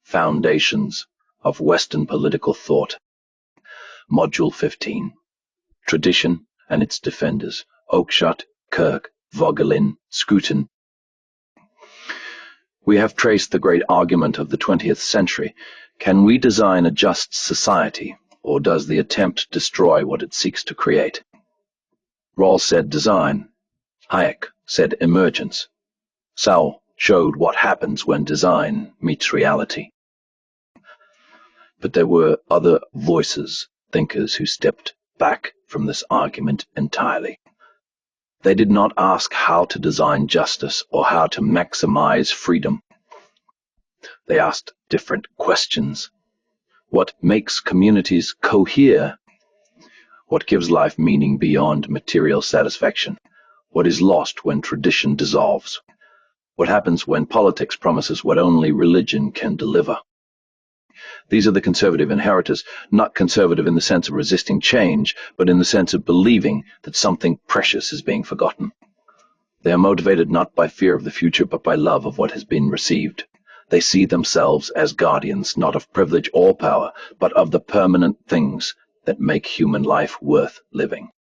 Foundations of Western Political Thought. Module 15. Tradition and its Defenders. Oakeshott, Kirk, Voegelin, Scruton. We have traced the great argument of the 20th century. Can we design a just society, or does the attempt destroy what it seeks to create? Rawls said design. Hayek said emergence. Sowell showed what happens when design meets reality. But there were other voices, thinkers who stepped back from this argument entirely. They did not ask how to design justice or how to maximize freedom. They asked different questions. What makes communities cohere? What gives life meaning beyond material satisfaction? What is lost when tradition dissolves? What happens when politics promises what only religion can deliver? These are the conservative inheritors, not conservative in the sense of resisting change, but in the sense of believing that something precious is being forgotten. They are motivated not by fear of the future, but by love of what has been received. They see themselves as guardians, not of privilege or power, but of the permanent things that make human life worth living.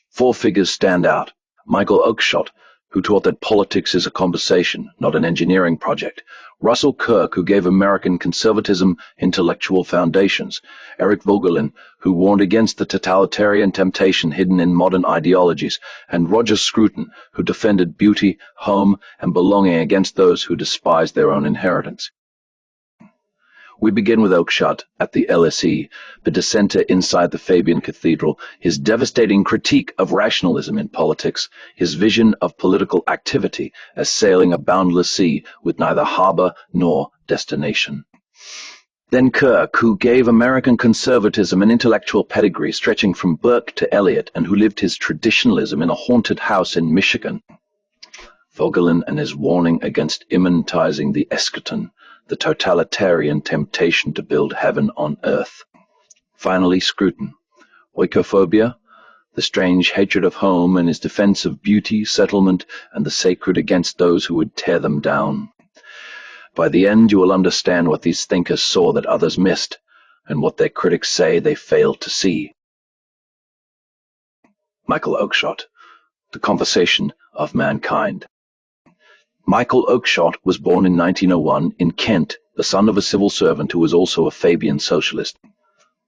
Four figures stand out. Michael Oakeshott, who taught that politics is a conversation, not an engineering project. Russell Kirk, who gave American conservatism intellectual foundations. Eric Voegelin, who warned against the totalitarian temptation hidden in modern ideologies. And Roger Scruton, who defended beauty, home, and belonging against those who despised their own inheritance. We begin with Oakeshott at the LSE, the dissenter inside the Fabian Cathedral, his devastating critique of rationalism in politics, his vision of political activity as sailing a boundless sea with neither harbor nor destination. Then Kirk, who gave American conservatism an intellectual pedigree stretching from Burke to Eliot, and who lived his traditionalism in a haunted house in Michigan. Voegelin and his warning against immanentizing the eschaton, the totalitarian temptation to build heaven on earth. Finally, Scruton. Oikophobia, the strange hatred of home and his defense of beauty, settlement, and the sacred against those who would tear them down. By the end you will understand what these thinkers saw that others missed, and what their critics say they failed to see. Michael Oakeshott, The Conversation of Mankind. Michael Oakeshott was born in 1901 in Kent, the son of a civil servant who was also a Fabian socialist.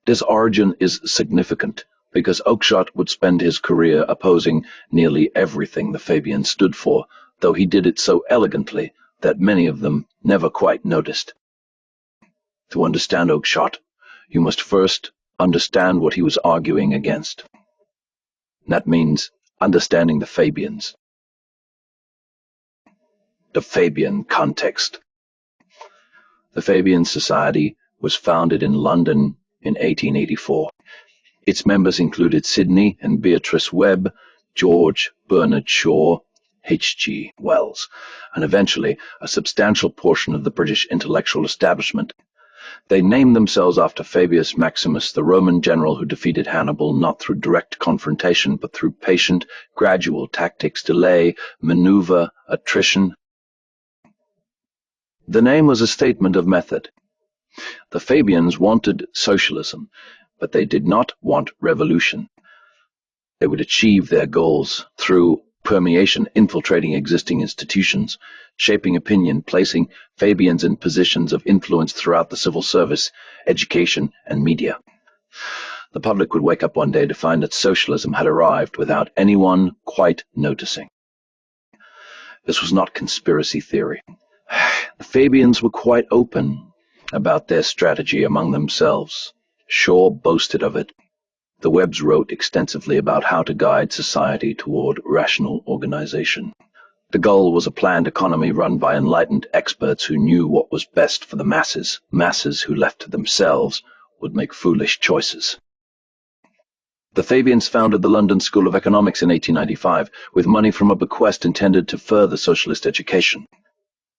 This origin is significant because Oakeshott would spend his career opposing nearly everything the Fabians stood for, though he did it so elegantly that many of them never quite noticed. To understand Oakeshott, you must first understand what he was arguing against. That means understanding the Fabians. The Fabian context. The Fabian Society was founded in London in 1884. Its members included Sidney and Beatrice Webb, George Bernard Shaw, H.G. Wells, and eventually a substantial portion of the British intellectual establishment. They named themselves after Fabius Maximus, the Roman general who defeated Hannibal not through direct confrontation, but through patient, gradual tactics, delay, maneuver, attrition. The name was a statement of method. The Fabians wanted socialism, but they did not want revolution. They would achieve their goals through permeation, infiltrating existing institutions, shaping opinion, placing Fabians in positions of influence throughout the civil service, education, and media. The public would wake up one day to find that socialism had arrived without anyone quite noticing. This was not conspiracy theory. The Fabians were quite open about their strategy among themselves. Shaw boasted of it. The Webbs wrote extensively about how to guide society toward rational organization. The goal was a planned economy run by enlightened experts who knew what was best for the masses who left to themselves would make foolish choices. The Fabians founded the London School of Economics in 1895 with money from a bequest intended to further socialist education.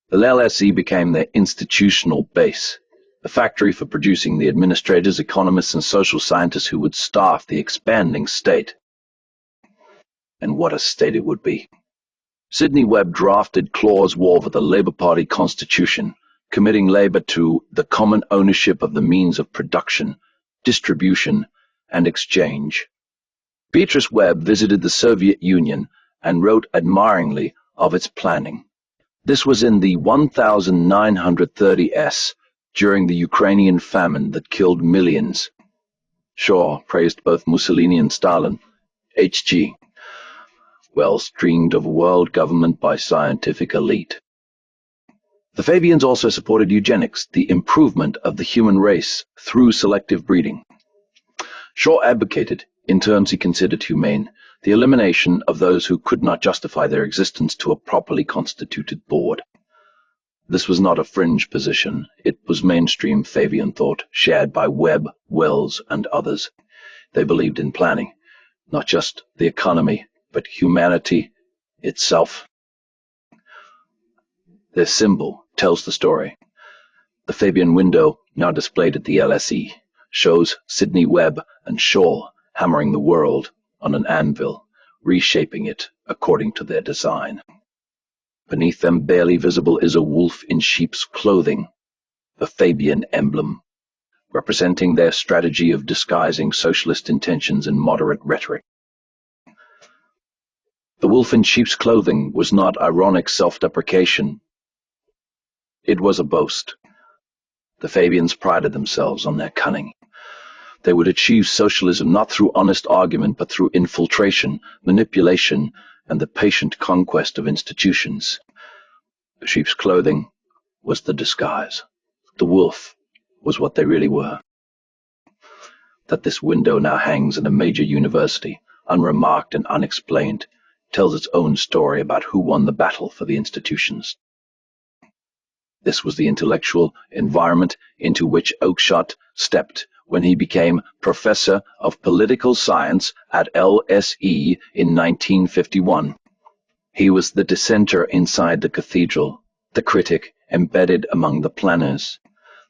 The LSE became their institutional base, the factory for producing the administrators, economists, and social scientists who would staff the expanding state. And what a state it would be. Sidney Webb drafted Clause War for the Labour Party Constitution, committing labor to the common ownership of the means of production, distribution, and exchange. Beatrice Webb visited the Soviet Union and wrote admiringly of its planning. This was in the 1930s, during the Ukrainian famine that killed millions. Shaw praised both Mussolini and Stalin. H.G. Wells dreamed of world government by scientific elite. The Fabians also supported eugenics, the improvement of the human race through selective breeding. Shaw advocated, in terms he considered humane, the elimination of those who could not justify their existence to a properly constituted board. This was not a fringe position. It was mainstream Fabian thought, shared by Webb, Wells, and others. They believed in planning, not just the economy, but humanity itself. Their symbol tells the story. The Fabian window, now displayed at the LSE, shows Sidney Webb and Shaw hammering the world on an anvil, reshaping it according to their design. Beneath them, barely visible, is a wolf in sheep's clothing, the Fabian emblem, representing their strategy of disguising socialist intentions in moderate rhetoric. The wolf in sheep's clothing was not ironic self-deprecation. It was a boast. The Fabians prided themselves on their cunning. They would achieve socialism not through honest argument, but through infiltration, manipulation, and the patient conquest of institutions. The sheep's clothing was the disguise. The wolf was what they really were. That this window now hangs in a major university, unremarked and unexplained, tells its own story about who won the battle for the institutions. This was the intellectual environment into which Oakeshott stepped when he became Professor of Political Science at LSE in 1951. He was the dissenter inside the cathedral, the critic embedded among the planners.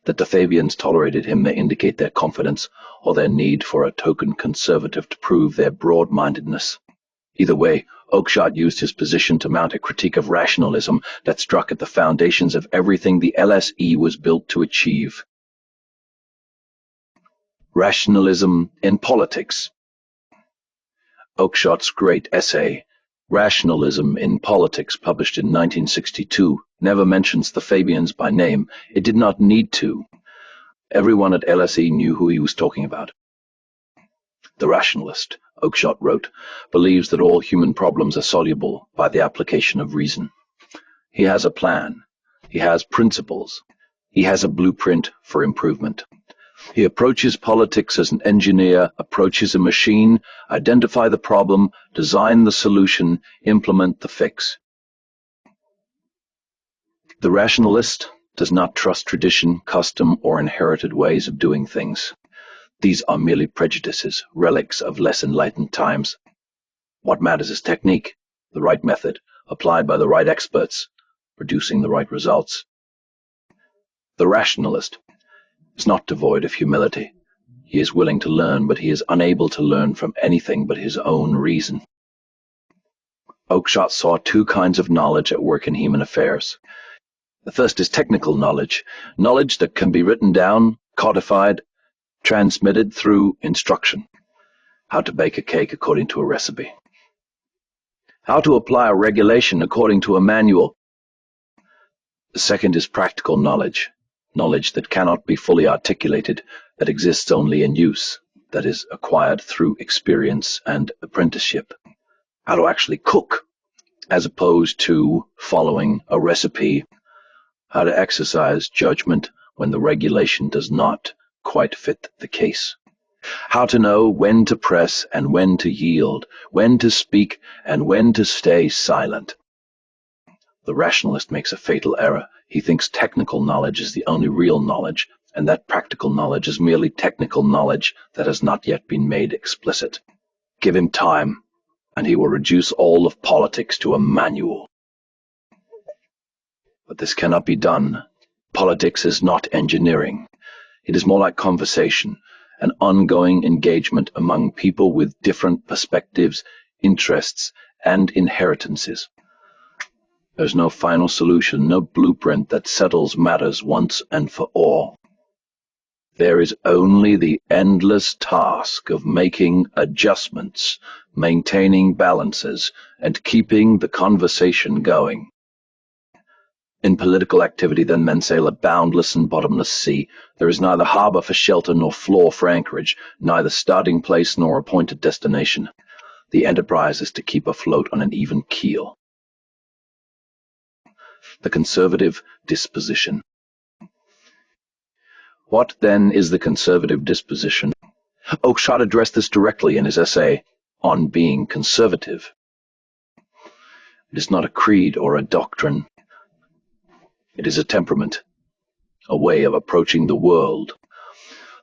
That the Fabians tolerated him may indicate their confidence or their need for a token conservative to prove their broad-mindedness. Either way, Oakeshott used his position to mount a critique of rationalism that struck at the foundations of everything the LSE was built to achieve. Rationalism in Politics. Oakeshott's great essay, Rationalism in Politics, published in 1962, never mentions the Fabians by name. It did not need to. Everyone at LSE knew who he was talking about. The rationalist, Oakeshott wrote, believes that all human problems are soluble by the application of reason. He has a plan. He has principles. He has a blueprint for improvement. He approaches politics as an engineer approaches a machine, identify the problem, design the solution, implement the fix. The rationalist does not trust tradition, custom, or inherited ways of doing things. These are merely prejudices, relics of less enlightened times. What matters is technique, the right method, applied by the right experts, producing the right results. The rationalist is not devoid of humility. He is willing to learn, but he is unable to learn from anything but his own reason. Oakeshott saw two kinds of knowledge at work in human affairs. The first is technical knowledge, knowledge that can be written down, codified, transmitted through instruction. How to bake a cake according to a recipe. How to apply a regulation according to a manual. The second is practical knowledge, knowledge that cannot be fully articulated, that exists only in use, that is acquired through experience and apprenticeship. How to actually cook, as opposed to following a recipe. How to exercise judgment when the regulation does not quite fit the case. How to know when to press and when to yield, when to speak and when to stay silent. The rationalist makes a fatal error. He thinks technical knowledge is the only real knowledge, and that practical knowledge is merely technical knowledge that has not yet been made explicit. Give him time, and he will reduce all of politics to a manual. But this cannot be done. Politics is not engineering. It is more like conversation, an ongoing engagement among people with different perspectives, interests, and inheritances. There's no final solution, no blueprint that settles matters once and for all. There is only the endless task of making adjustments, maintaining balances, and keeping the conversation going. In political activity, then, men sail a boundless and bottomless sea. There is neither harbour for shelter nor floor for anchorage, neither starting place nor appointed destination. The enterprise is to keep afloat on an even keel. The conservative disposition. What, then, is the conservative disposition? Oakeshott addressed this directly in his essay, On Being Conservative. It is not a creed or a doctrine. It is a temperament, a way of approaching the world.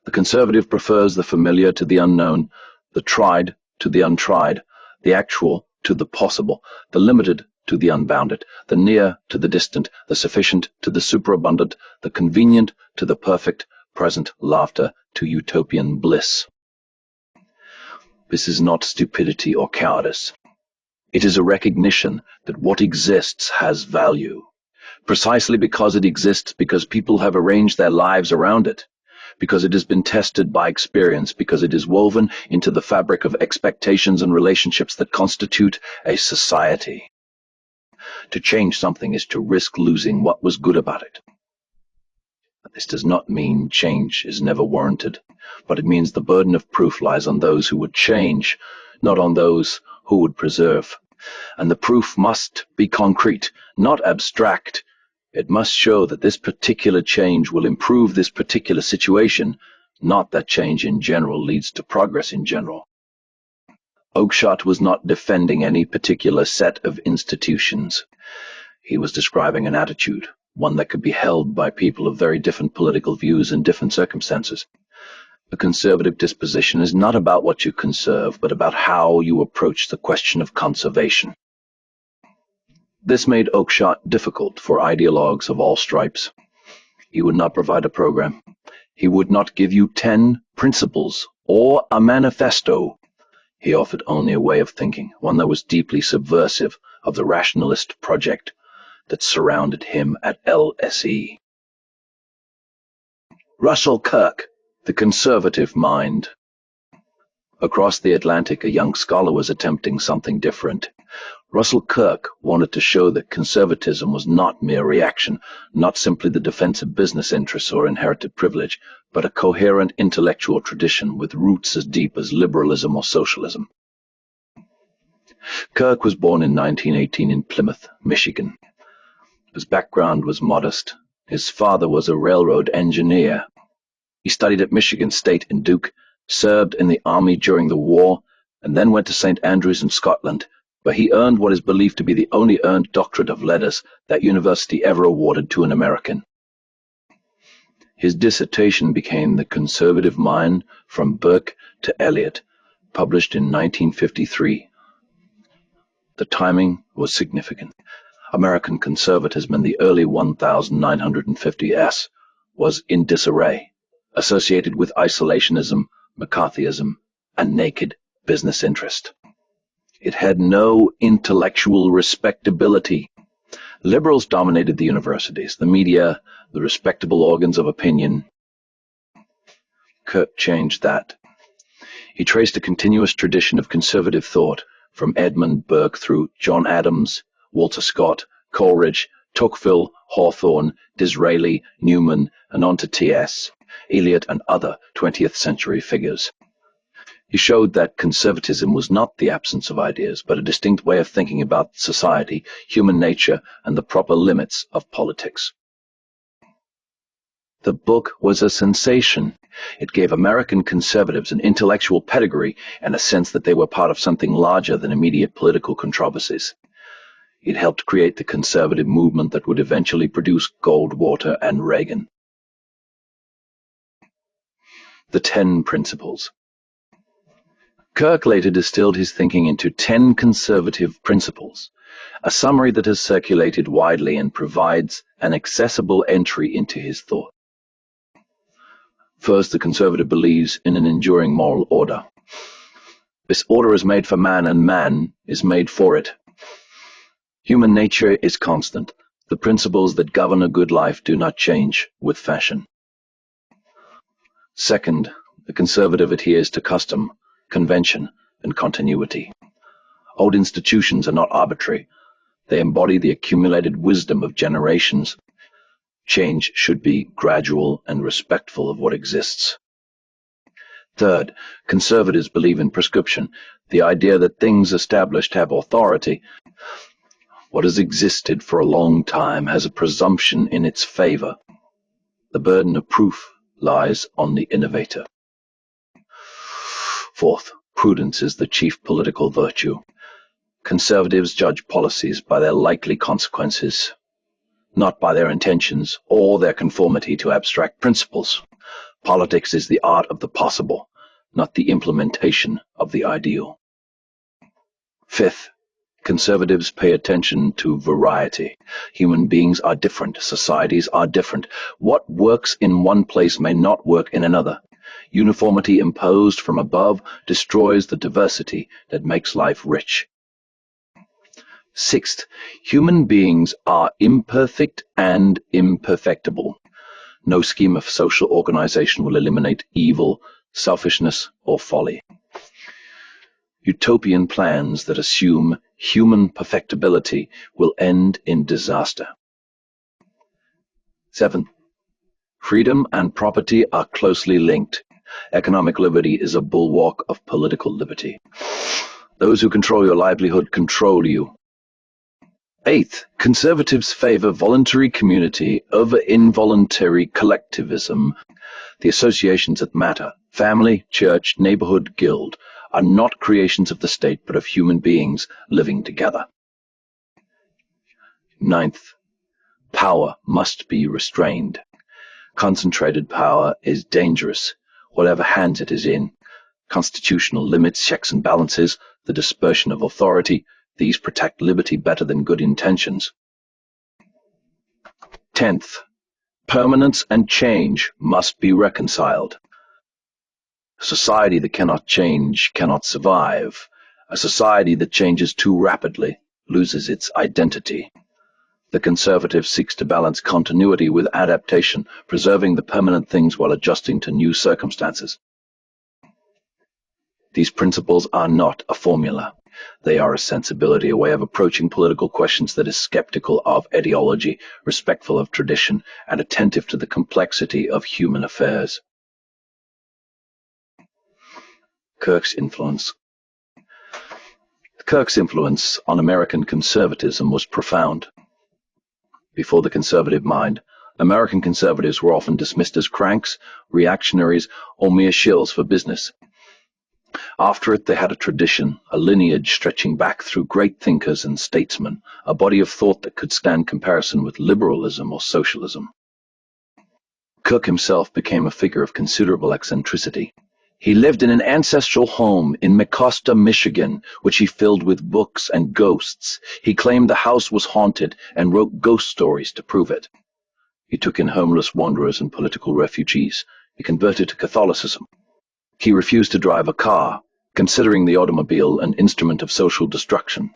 The conservative prefers the familiar to the unknown, the tried to the untried, the actual to the possible, the limited to the unbounded, the near to the distant, the sufficient to the superabundant, the convenient to the perfect, present laughter to utopian bliss. This is not stupidity or cowardice. It is a recognition that what exists has value, precisely because it exists, because people have arranged their lives around it, because it has been tested by experience, because it is woven into the fabric of expectations and relationships that constitute a society. To change something is to risk losing what was good about it. This does not mean change is never warranted, but it means the burden of proof lies on those who would change, not on those who would preserve. And the proof must be concrete, not abstract. It must show that this particular change will improve this particular situation, not that change in general leads to progress in general. Oakeshott was not defending any particular set of institutions. He was describing an attitude, one that could be held by people of very different political views in different circumstances. A conservative disposition is not about what you conserve, but about how you approach the question of conservation. This made Oakeshott difficult for ideologues of all stripes. He would not provide a program. He would not give you 10 principles or a manifesto. He offered only a way of thinking, one that was deeply subversive of the rationalist project that surrounded him at LSE. Russell Kirk, the conservative mind. Across the Atlantic, a young scholar was attempting something different. Russell Kirk wanted to show that conservatism was not mere reaction, not simply the defense of business interests or inherited privilege, but a coherent intellectual tradition with roots as deep as liberalism or socialism. Kirk was born in 1918 in Plymouth, Michigan. His background was modest. His father was a railroad engineer. He studied at Michigan State in Duke, served in the Army during the war, and then went to St. Andrews in Scotland, where he earned what is believed to be the only earned doctorate of letters that university ever awarded to an American. His dissertation became The Conservative Mind from Burke to Eliot, published in 1953. The timing was significant. American conservatism in the early 1950s was in disarray, associated with isolationism, McCarthyism, and naked business interest. It had no intellectual respectability. Liberals dominated the universities, the media, the respectable organs of opinion. Kirk changed that. He traced a continuous tradition of conservative thought from Edmund Burke through John Adams, Walter Scott, Coleridge, Tocqueville, Hawthorne, Disraeli, Newman, and on to T.S. Eliot and other 20th-century figures. He showed that conservatism was not the absence of ideas, but a distinct way of thinking about society, human nature, and the proper limits of politics. The book was a sensation. It gave American conservatives an intellectual pedigree and a sense that they were part of something larger than immediate political controversies. It helped create the conservative movement that would eventually produce Goldwater and Reagan. The 10 Principles. Kirk later distilled his thinking into 10 conservative principles, a summary that has circulated widely and provides an accessible entry into his thought. First, the conservative believes in an enduring moral order. This order is made for man, and man is made for it. Human nature is constant. The principles that govern a good life do not change with fashion. Second, the conservative adheres to custom, convention, and continuity. Old institutions are not arbitrary. They embody the accumulated wisdom of generations. Change should be gradual and respectful of what exists. Third, conservatives believe in prescription, the idea that things established have authority. What has existed for a long time has a presumption in its favor. The burden of proof lies on the innovator. Fourth, prudence is the chief political virtue. Conservatives judge policies by their likely consequences, not by their intentions or their conformity to abstract principles. Politics is the art of the possible, not the implementation of the ideal. Fifth, conservatives pay attention to variety. Human beings are different, societies are different. What works in one place may not work in another. Uniformity imposed from above destroys the diversity that makes life rich. Sixth, human beings are imperfect and imperfectible. No scheme of social organization will eliminate evil, selfishness, or folly. Utopian plans that assume human perfectibility will end in disaster. 7. Freedom and property are closely linked. Economic liberty is a bulwark of political liberty. Those who control your livelihood control you. 8. Conservatives favor voluntary community over involuntary collectivism. The associations that matter, family, church, neighborhood, guild, are not creations of the state but of human beings living together. 9th, power must be restrained. Concentrated power is dangerous, whatever hands it is in. Constitutional limits, checks and balances, the dispersion of authority, these protect liberty better than good intentions. 10th, permanence and change must be reconciled. A society that cannot change cannot survive. A society that changes too rapidly loses its identity. The conservative seeks to balance continuity with adaptation, preserving the permanent things while adjusting to new circumstances. These principles are not a formula. They are a sensibility, a way of approaching political questions that is skeptical of ideology, respectful of tradition, and attentive to the complexity of human affairs. Kirk's influence. Kirk's influence on American conservatism was profound. Before the conservative mind, American conservatives were often dismissed as cranks, reactionaries, or mere shills for business. After it, they had a tradition, a lineage stretching back through great thinkers and statesmen, a body of thought that could stand comparison with liberalism or socialism. Kirk himself became a figure of considerable eccentricity. He lived in an ancestral home in Mecosta, Michigan, which he filled with books and ghosts. He claimed the house was haunted and wrote ghost stories to prove it. He took in homeless wanderers and political refugees. He converted to Catholicism. He refused to drive a car, considering the automobile an instrument of social destruction.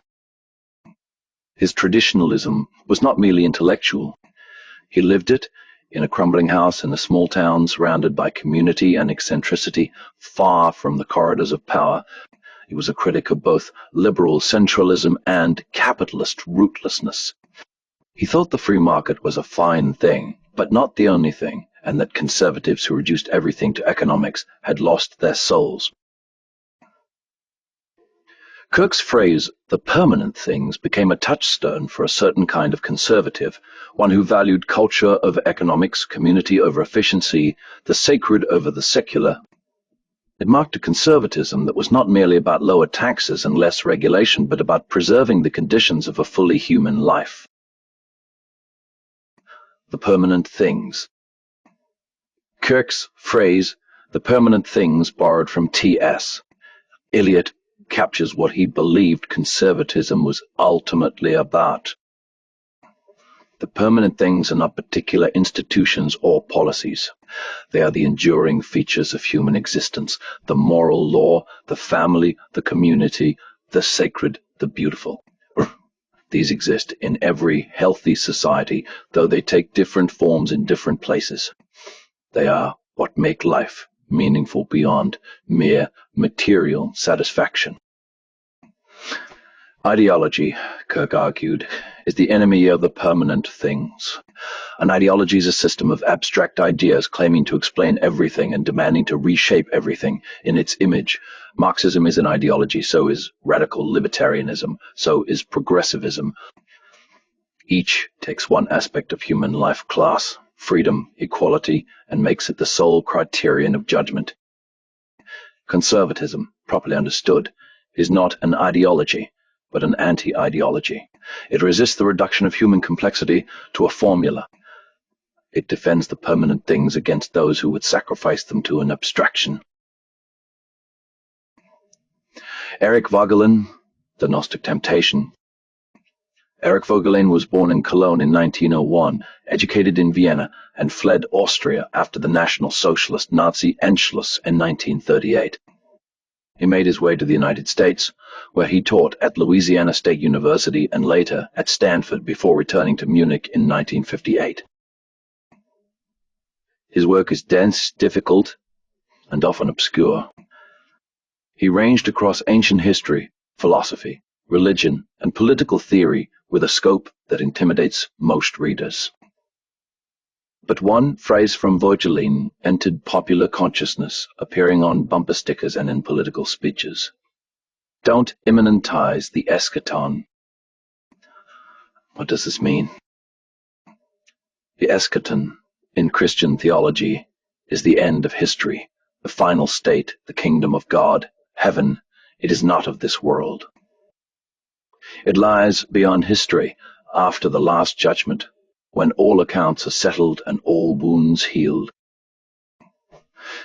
His traditionalism was not merely intellectual. He lived it in a crumbling house in a small town surrounded by community and eccentricity, far from the corridors of power. He was a critic of both liberal centralism and capitalist rootlessness. He thought the free market was a fine thing, but not the only thing, and that conservatives who reduced everything to economics had lost their souls. Kirk's phrase, "the permanent things," became a touchstone for a certain kind of conservative, one who valued culture over economics, community over efficiency, the sacred over the secular. It marked a conservatism that was not merely about lower taxes and less regulation, but about preserving the conditions of a fully human life. The permanent things. Kirk's phrase, "the permanent things," borrowed from T.S. Eliot, captures what he believed conservatism was ultimately about. The permanent things are not particular institutions or policies. They are the enduring features of human existence, the moral law, the family, the community, the sacred, the beautiful. These exist in every healthy society, though they take different forms in different places. They are what make life meaningful beyond mere material satisfaction. Ideology, Kirk argued, is the enemy of the permanent things. An ideology is a system of abstract ideas claiming to explain everything and demanding to reshape everything in its image. Marxism is an ideology, so is radical libertarianism, so is progressivism. Each takes one aspect of human life, class, freedom, equality, and makes it the sole criterion of judgment. Conservatism, properly understood, is not an ideology, but an anti-ideology. It resists the reduction of human complexity to a formula. It defends the permanent things against those who would sacrifice them to an abstraction. Eric Voegelin, The Gnostic Temptation. Eric Voegelin was born in Cologne in 1901, educated in Vienna, and fled Austria after the National Socialist Nazi Anschluss in 1938. He made his way to the United States, where he taught at Louisiana State University and later at Stanford before returning to Munich in 1958. His work is dense, difficult, and often obscure. He ranged across ancient history, philosophy, religion, and political theory with a scope that intimidates most readers. But one phrase from Voegelin entered popular consciousness, appearing on bumper stickers and in political speeches. Don't immanentize the eschaton. What does this mean? The eschaton, in Christian theology, is the end of history, the final state, the kingdom of God, heaven. It is not of this world. It lies beyond history, after the last judgment, when all accounts are settled and all wounds healed.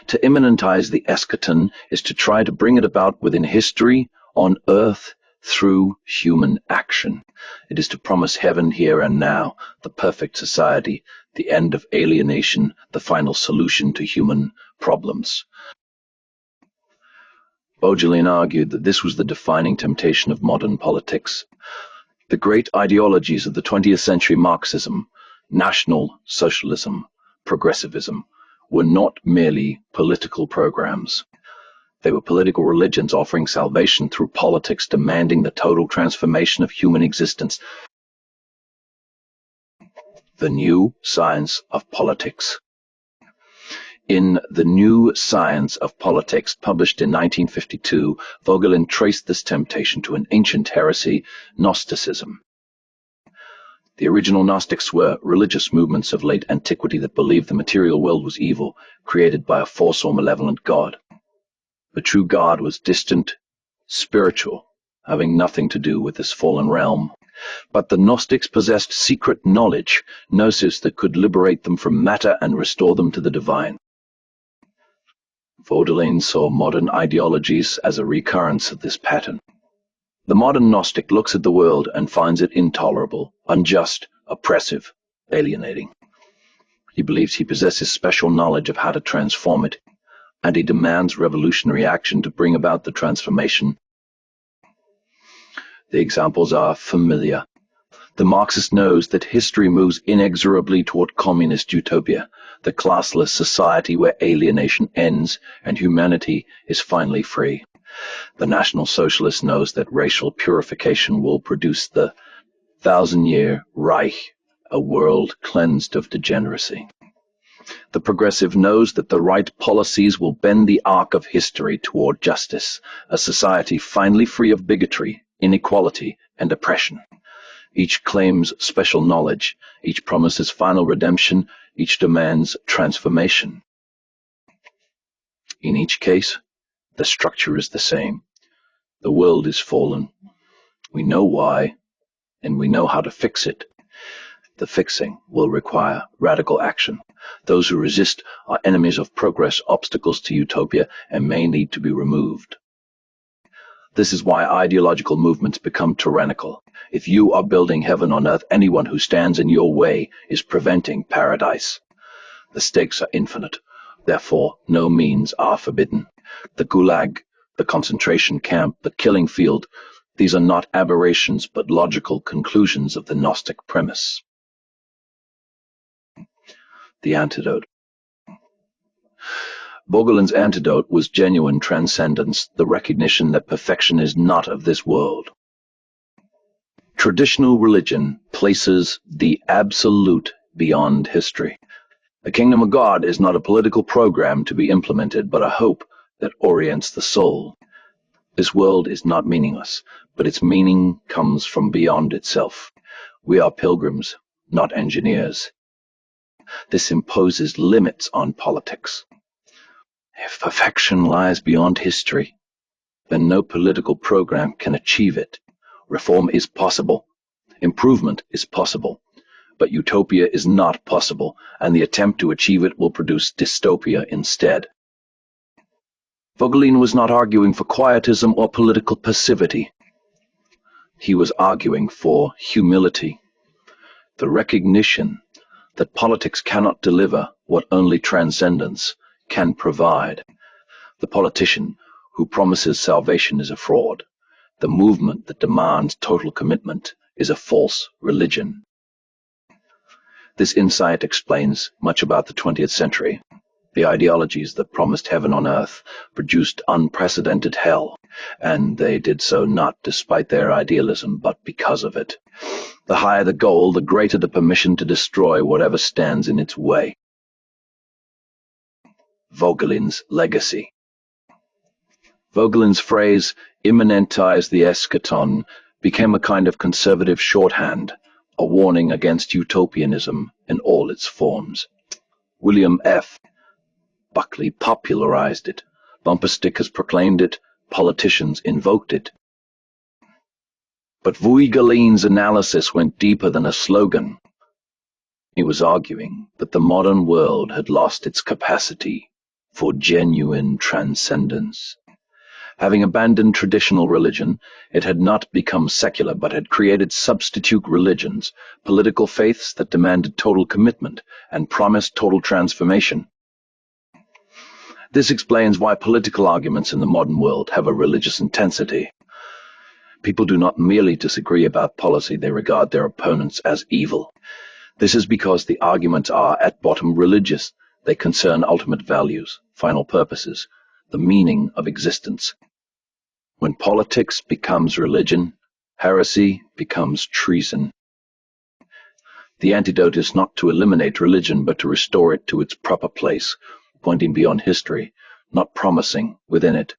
To immanentize the eschaton is to try to bring it about within history, on earth, through human action. It is to promise heaven here and now, the perfect society, the end of alienation, the final solution to human problems. Voegelin argued that this was the defining temptation of modern politics. The great ideologies of the 20th century Marxism, National Socialism, Progressivism, were not merely political programs. They were political religions offering salvation through politics, demanding the total transformation of human existence. The New Science of Politics. In The New Science of Politics, published in 1952, Voegelin traced this temptation to an ancient heresy, Gnosticism. The original Gnostics were religious movements of late antiquity that believed the material world was evil, created by a force or malevolent god. The true God was distant, spiritual, having nothing to do with this fallen realm. But the Gnostics possessed secret knowledge, gnosis that could liberate them from matter and restore them to the divine. Voegelin saw modern ideologies as a recurrence of this pattern. The modern Gnostic looks at the world and finds it intolerable, unjust, oppressive, alienating. He believes he possesses special knowledge of how to transform it, and he demands revolutionary action to bring about the transformation. The examples are familiar. The Marxist knows that history moves inexorably toward communist utopia, the classless society where alienation ends and humanity is finally free. The National Socialist knows that racial purification will produce the 1,000-year Reich, a world cleansed of degeneracy. The progressive knows that the right policies will bend the arc of history toward justice, a society finally free of bigotry, inequality, and oppression. Each claims special knowledge, each promises final redemption, each demands transformation. In each case, the structure is the same. The world is fallen. We know why, and we know how to fix it. The fixing will require radical action. Those who resist are enemies of progress, obstacles to utopia, and may need to be removed. This is why ideological movements become tyrannical. If you are building heaven on earth, anyone who stands in your way is preventing paradise. The stakes are infinite. Therefore, no means are forbidden. The gulag, the concentration camp, the killing field, These are not aberrations but logical conclusions of the Gnostic premise. The antidote. Voegelin's antidote was genuine transcendence, the recognition that perfection is not of this world. Traditional religion places the absolute beyond history. The kingdom of God is not a political program to be implemented, but a hope that orients the soul. This world is not meaningless, but its meaning comes from beyond itself. We are pilgrims, not engineers. This imposes limits on politics. If perfection lies beyond history, then no political program can achieve it. Reform is possible. Improvement is possible. But utopia is not possible, and the attempt to achieve it will produce dystopia instead. Voegelin was not arguing for quietism or political passivity. He was arguing for humility, the recognition that politics cannot deliver what only transcendence can provide. The politician who promises salvation is a fraud. The movement that demands total commitment is a false religion. This insight explains much about the 20th century. The ideologies that promised heaven on earth produced unprecedented hell, and they did so not despite their idealism, but because of it. The higher the goal, the greater the permission to destroy whatever stands in its way. Voegelin's legacy. Voegelin's phrase, immanentize the eschaton, became a kind of conservative shorthand, a warning against utopianism in all its forms. William F. Buckley popularized it, bumper stickers proclaimed it, politicians invoked it. But Voegelin's analysis went deeper than a slogan. He was arguing that the modern world had lost its capacity for genuine transcendence. Having abandoned traditional religion, it had not become secular but had created substitute religions, political faiths that demanded total commitment and promised total transformation. This explains why political arguments in the modern world have a religious intensity. People do not merely disagree about policy, they regard their opponents as evil. This is because the arguments are, at bottom, religious. They concern ultimate values, final purposes, the meaning of existence. When politics becomes religion, heresy becomes treason. The antidote is not to eliminate religion, but to restore it to its proper place, pointing beyond history, not promising within it.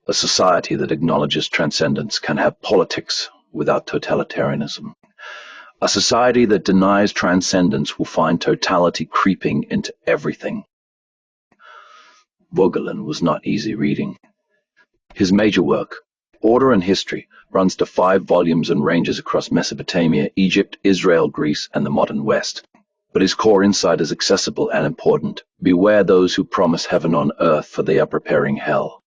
A society that acknowledges transcendence can have politics without totalitarianism. A society that denies transcendence will find totality creeping into everything. Voegelin was not easy reading. His major work, Order and History, runs to 5 volumes and ranges across Mesopotamia, Egypt, Israel, Greece, and the modern West. But his core insight is accessible and important. Beware those who promise heaven on earth, for they are preparing hell.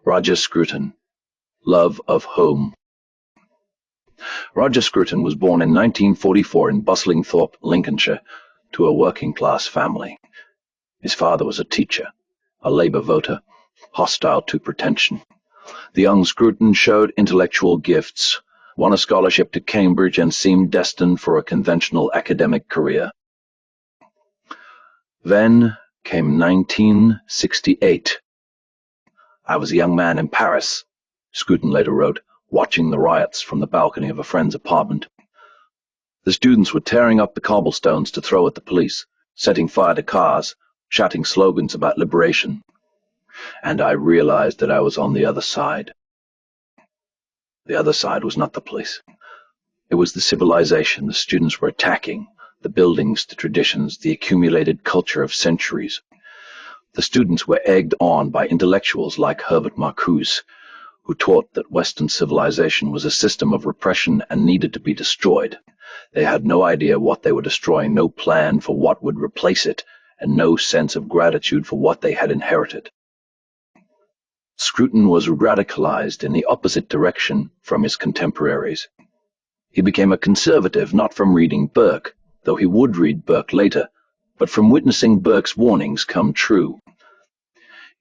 Roger Scruton, Love of Home. Roger Scruton was born in 1944 in bustling Thorpe, Lincolnshire, to a working-class family. His father was a teacher, a Labour voter, hostile to pretension. The young Scruton showed intellectual gifts, won a scholarship to Cambridge, and seemed destined for a conventional academic career. Then came 1968. I was a young man in Paris, Scruton later wrote, watching the riots from the balcony of a friend's apartment. The students were tearing up the cobblestones to throw at the police, setting fire to cars, shouting slogans about liberation. And I realized that I was on the other side. The other side was not the police. It was the civilization the students were attacking, the buildings, the traditions, the accumulated culture of centuries. The students were egged on by intellectuals like Herbert Marcuse, who taught that Western civilization was a system of repression and needed to be destroyed. They had no idea what they were destroying, no plan for what would replace it, and no sense of gratitude for what they had inherited. Scruton was radicalized in the opposite direction from his contemporaries. He became a conservative not from reading Burke, though he would read Burke later, but from witnessing Burke's warnings come true.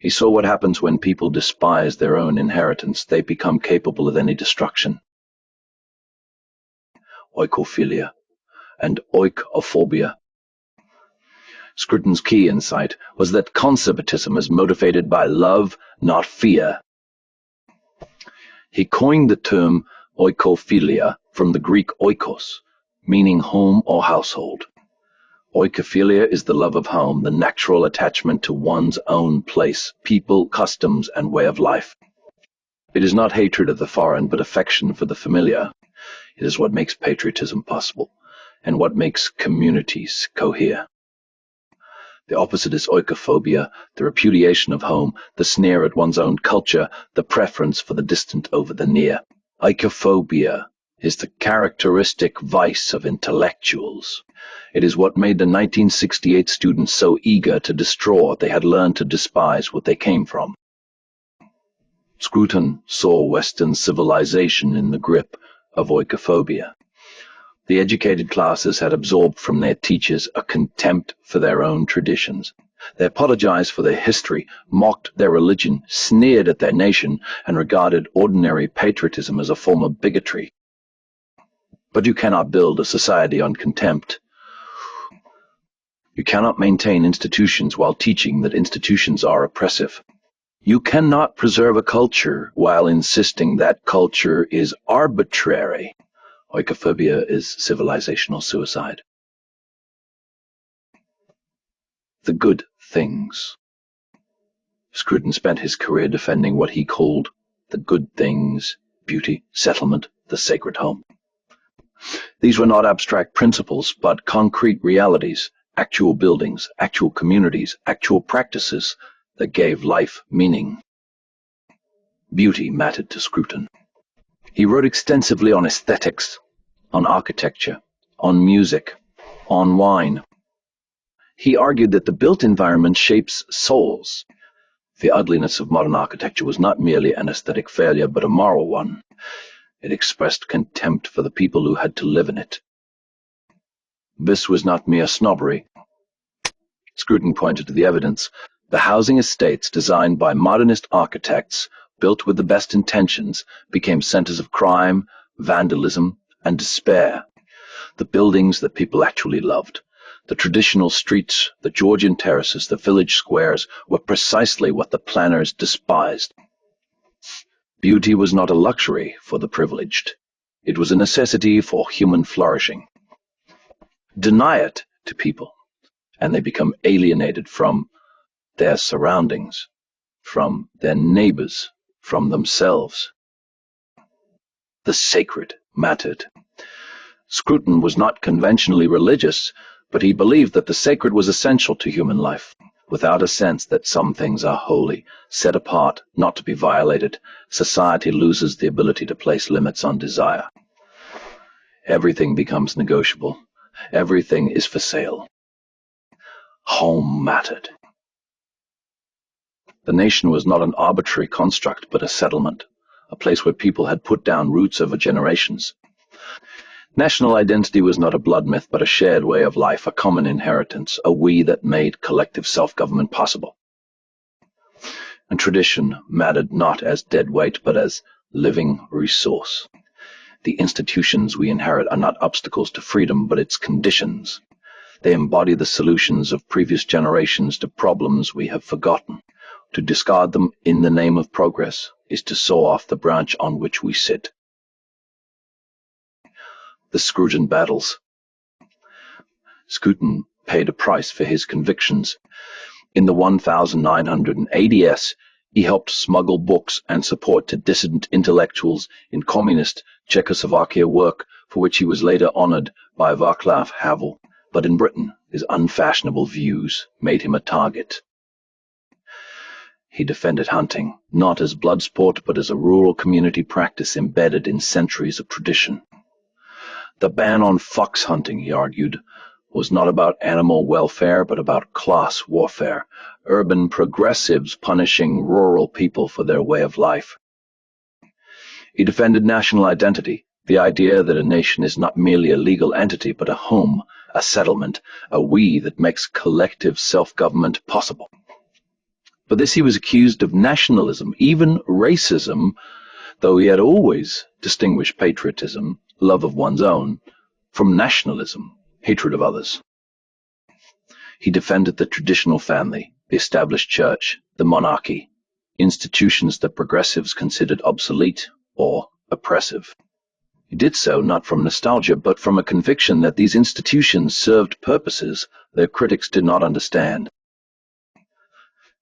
He saw what happens when people despise their own inheritance. They become capable of any destruction. Oikophilia and oikophobia. Scruton's key insight was that conservatism is motivated by love, not fear. He coined the term oikophilia from the Greek oikos, meaning home or household. Oikophilia is the love of home, the natural attachment to one's own place, people, customs, and way of life. It is not hatred of the foreign, but affection for the familiar. It is what makes patriotism possible, and what makes communities cohere. The opposite is oikophobia, the repudiation of home, the sneer at one's own culture, the preference for the distant over the near. Oikophobia is the characteristic vice of intellectuals. It is what made the 1968 students so eager to destroy what they had learned to despise what they came from. Scruton saw Western civilization in the grip of oikophobia. The educated classes had absorbed from their teachers a contempt for their own traditions. They apologized for their history, mocked their religion, sneered at their nation, and regarded ordinary patriotism as a form of bigotry. But you cannot build a society on contempt. You cannot maintain institutions while teaching that institutions are oppressive. You cannot preserve a culture while insisting that culture is arbitrary. Oikophobia is civilizational suicide. The good things. Scruton spent his career defending what he called the good things: beauty, settlement, the sacred home. These were not abstract principles, but concrete realities, actual buildings, actual communities, actual practices that gave life meaning. Beauty mattered to Scruton. He wrote extensively on aesthetics, on architecture, on music, on wine. He argued that the built environment shapes souls. The ugliness of modern architecture was not merely an aesthetic failure, but a moral one. It expressed contempt for the people who had to live in it. This was not mere snobbery. Scruton pointed to the evidence. The housing estates designed by modernist architects, built with the best intentions, became centers of crime, vandalism, and despair. The buildings that people actually loved, the traditional streets, the Georgian terraces, the village squares, were precisely what the planners despised. Beauty was not a luxury for the privileged. It was a necessity for human flourishing. Deny it to people, and they become alienated from their surroundings, from their neighbors, from themselves. The sacred mattered. Scruton was not conventionally religious, but he believed that the sacred was essential to human life. Without a sense that some things are holy, set apart, not to be violated, society loses the ability to place limits on desire. Everything becomes negotiable. Everything is for sale. Home mattered. The nation was not an arbitrary construct, but a settlement, a place where people had put down roots over generations. National identity was not a blood myth, but a shared way of life, a common inheritance, a we that made collective self-government possible. And tradition mattered not as dead weight, but as living resource. The institutions we inherit are not obstacles to freedom, but its conditions. They embody the solutions of previous generations to problems we have forgotten. To discard them in the name of progress is to saw off the branch on which we sit. The Scruton battles. Scruton paid a price for his convictions. In the 1980s, he helped smuggle books and support to dissident intellectuals in communist Czechoslovakia, work for which he was later honored by Václav Havel. But in Britain, his unfashionable views made him a target. He defended hunting, not as blood sport, but as a rural community practice embedded in centuries of tradition. The ban on fox hunting, he argued, was not about animal welfare, but about class warfare, urban progressives punishing rural people for their way of life. He defended national identity, the idea that a nation is not merely a legal entity, but a home, a settlement, a we that makes collective self-government possible. For this he was accused of nationalism, even racism, though he had always distinguished patriotism, love of one's own, from nationalism, hatred of others. He defended the traditional family, the established church, the monarchy, institutions that progressives considered obsolete or oppressive. He did so not from nostalgia, but from a conviction that these institutions served purposes their critics did not understand.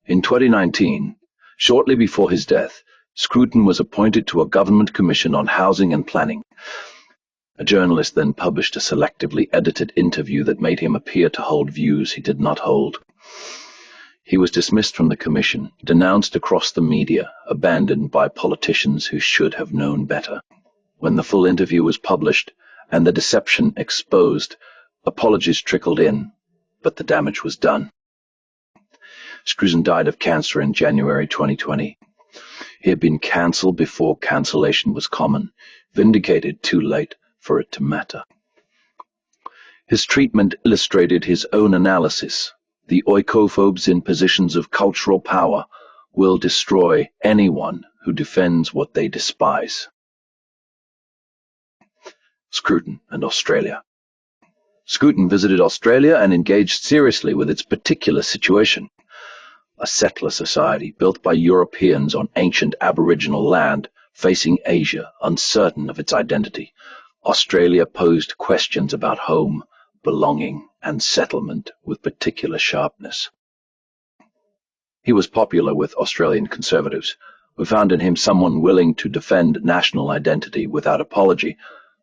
In 2019, shortly before his death, Scruton was appointed to a government commission on housing and planning. A journalist then published a selectively edited interview that made him appear to hold views he did not hold. He was dismissed from the commission, denounced across the media, abandoned by politicians who should have known better. When the full interview was published and the deception exposed, apologies trickled in, but the damage was done. Scruton died of cancer in January 2020. He had been cancelled before cancellation was common, vindicated too late for it to matter. His treatment illustrated his own analysis. The oikophobes in positions of cultural power will destroy anyone who defends what they despise. Scruton and Australia. Scruton visited Australia and engaged seriously with its particular situation. A settler society built by Europeans on ancient Aboriginal land, facing Asia, uncertain of its identity. Australia posed questions about home, belonging, and settlement with particular sharpness. He was popular with Australian conservatives, who found in him someone willing to defend national identity without apology,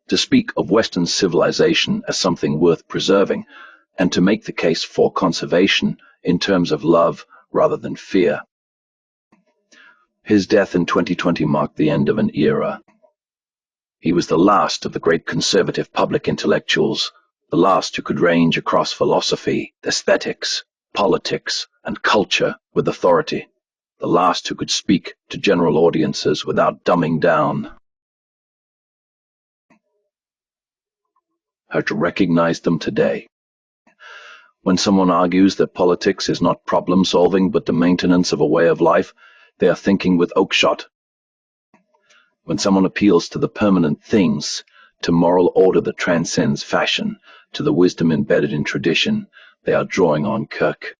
to speak of Western civilization as something worth preserving, and to make the case for conservation in terms of love rather than fear. His death in 2020 marked the end of an era. He was the last of the great conservative public intellectuals, the last who could range across philosophy, aesthetics, politics, and culture with authority, the last who could speak to general audiences without dumbing down. How to recognize them today. When someone argues that politics is not problem-solving but the maintenance of a way of life, they are thinking with Oakeshott. When someone appeals to the permanent things, to moral order that transcends fashion, to the wisdom embedded in tradition, they are drawing on Kirk.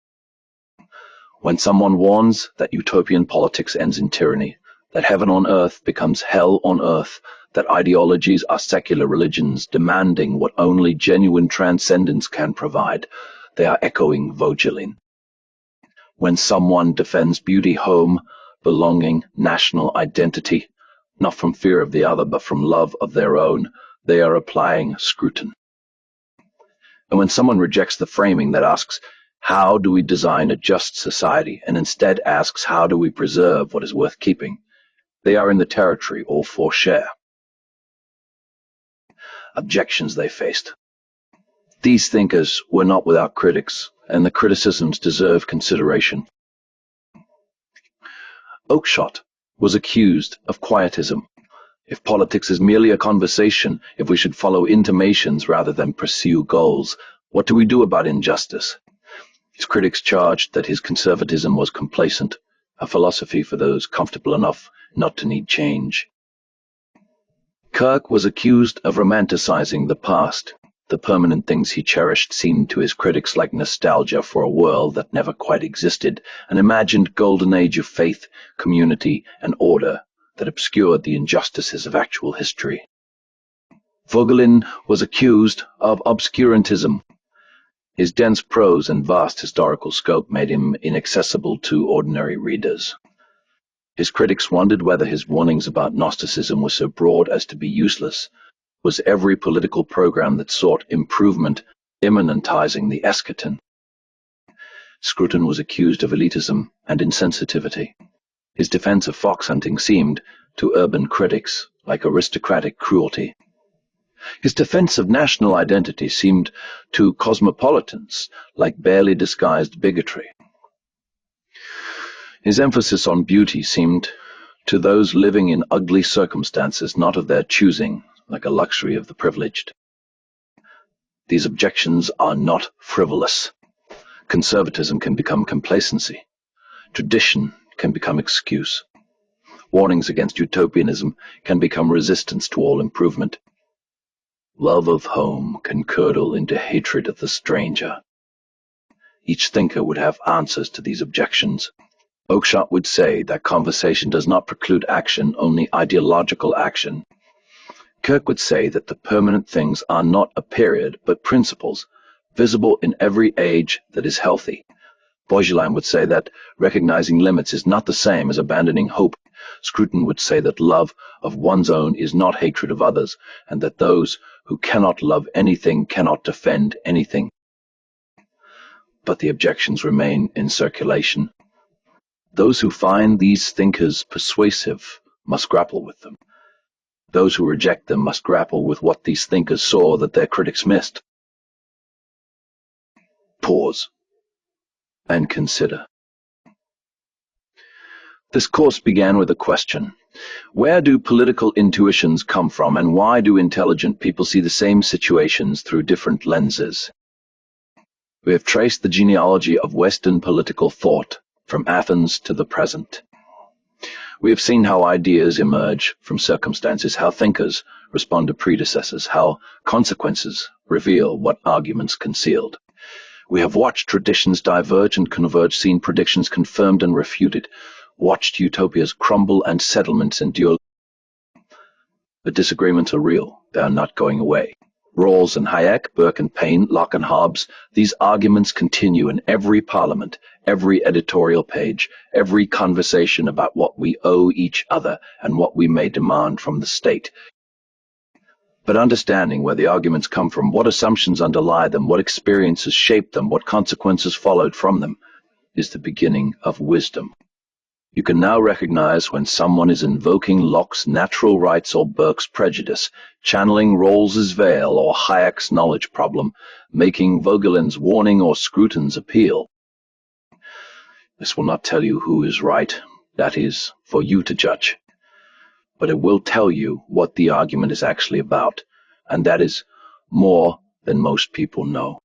When someone warns that utopian politics ends in tyranny, that heaven on earth becomes hell on earth, that ideologies are secular religions demanding what only genuine transcendence can provide, they are echoing Voegelin. When someone defends beauty, home, belonging, national identity, not from fear of the other but from love of their own, they are applying Scruton. And when someone rejects the framing that asks, how do we design a just society, and instead asks, how do we preserve what is worth keeping, they are in the territory all for share. Objections they faced. These thinkers were not without critics, and the criticisms deserve consideration. Oakeshott was accused of quietism. If politics is merely a conversation, if we should follow intimations rather than pursue goals, what do we do about injustice? His critics charged that his conservatism was complacent, a philosophy for those comfortable enough not to need change. Kirk was accused of romanticizing the past. The permanent things he cherished seemed to his critics like nostalgia for a world that never quite existed, an imagined golden age of faith, community, and order that obscured the injustices of actual history. Voegelin was accused of obscurantism. His dense prose and vast historical scope made him inaccessible to ordinary readers. His critics wondered whether his warnings about Gnosticism were so broad as to be useless. Was every political program that sought improvement immanentizing the eschaton? Scruton was accused of elitism and insensitivity. His defense of fox hunting seemed, to urban critics, like aristocratic cruelty. His defense of national identity seemed to cosmopolitans like barely disguised bigotry. His emphasis on beauty seemed, to those living in ugly circumstances not of their choosing, like a luxury of the privileged. These objections are not frivolous. Conservatism can become complacency. Tradition can become excuse. Warnings against utopianism can become resistance to all improvement. Love of home can curdle into hatred of the stranger. Each thinker would have answers to these objections. Oakeshott would say that conversation does not preclude action, only ideological action. Kirk would say that the permanent things are not a period, but principles, visible in every age that is healthy. Voegelin would say that recognizing limits is not the same as abandoning hope. Scruton would say that love of one's own is not hatred of others, and that those who cannot love anything cannot defend anything. But the objections remain in circulation. Those who find these thinkers persuasive must grapple with them. Those who reject them must grapple with what these thinkers saw that their critics missed. Pause and consider. This course began with a question. Where do political intuitions come from, and why do intelligent people see the same situations through different lenses? We have traced the genealogy of Western political thought from Athens to the present. We have seen how ideas emerge from circumstances, how thinkers respond to predecessors, how consequences reveal what arguments concealed. We have watched traditions diverge and converge, seen predictions confirmed and refuted, watched utopias crumble and settlements endure. The disagreements are real. They are not going away. Rawls and Hayek, Burke and Paine, Locke and Hobbes, these arguments continue in every parliament, every editorial page, every conversation about what we owe each other and what we may demand from the state. But understanding where the arguments come from, what assumptions underlie them, what experiences shape them, what consequences followed from them, is the beginning of wisdom. You can now recognize when someone is invoking Locke's natural rights or Burke's prejudice, channeling Rawls's veil or Hayek's knowledge problem, making Voegelin's warning or Scruton's appeal. This will not tell you who is right. That is for you to judge. But it will tell you what the argument is actually about, and that is more than most people know.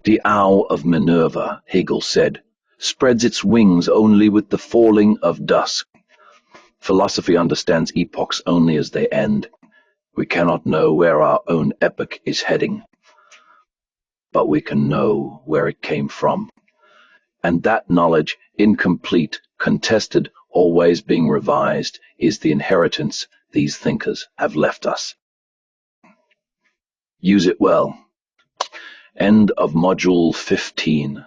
The owl of Minerva, Hegel said, spreads its wings only with the falling of dusk. Philosophy understands epochs only as they end. We cannot know where our own epoch is heading, but we can know where it came from. And that knowledge, incomplete, contested, always being revised, is the inheritance these thinkers have left us. Use it well. End of Module 15.